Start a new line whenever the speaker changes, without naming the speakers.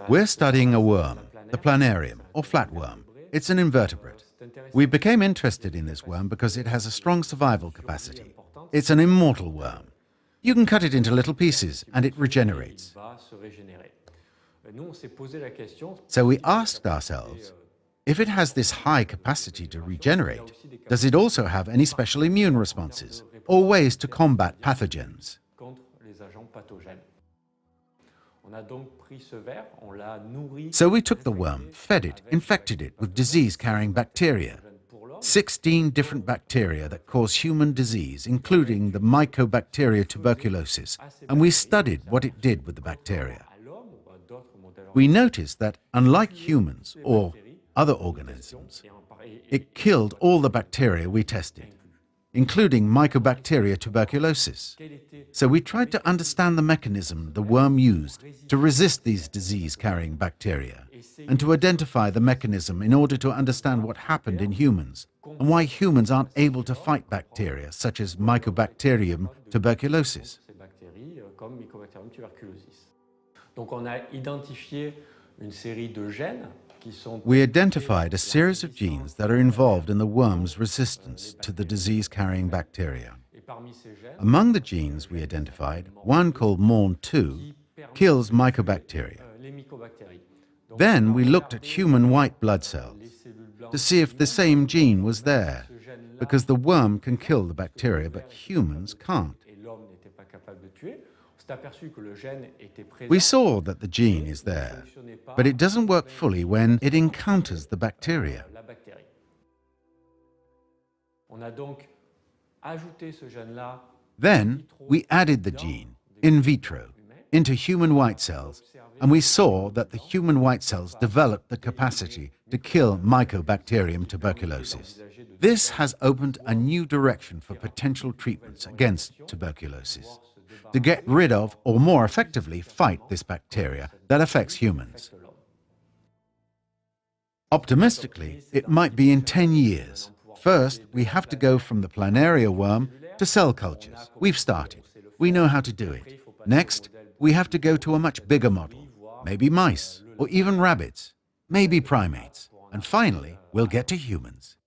We're studying a worm, the planarium, or flatworm. It's an invertebrate. We became interested in this worm because it has a strong survival capacity. It's an immortal worm. You can cut it into little pieces and it regenerates. So we asked ourselves, if it has this high capacity to regenerate, does it also have any special immune responses or ways to combat pathogens? So we took the worm, fed it, infected it with disease-carrying bacteria. 16 different bacteria that cause human disease, including the Mycobacteria tuberculosis, and we studied what it did with the bacteria. We noticed that, unlike humans or other organisms, it killed all the bacteria we tested, including Mycobacteria tuberculosis. So we tried to understand the mechanism the worm used to resist these disease-carrying bacteria and to identify the mechanism in order to understand what happened in humans and why humans aren't able to fight bacteria such as Mycobacterium tuberculosis. We identified a series of genes that are involved in the worm's resistance to the disease-carrying bacteria. Among the genes we identified, one called MORN2 kills mycobacteria. Then we looked at human white blood cells to see if the same gene was there, because the worm can kill the bacteria, but humans can't. We saw that the gene is there, but it doesn't work fully when it encounters the bacteria. Then we added the gene, in vitro, into human white cells, and we saw that the human white cells developed the capacity to kill Mycobacterium tuberculosis. This has opened a new direction for potential treatments against tuberculosis, to get rid of, or more effectively fight this bacteria that affects humans. Optimistically, it might be in 10 years. First, we have to go from the planaria worm to cell cultures. We've started. We know how to do it. Next, we have to go to a much bigger model, maybe mice, or even rabbits, maybe primates. And finally, we'll get to humans.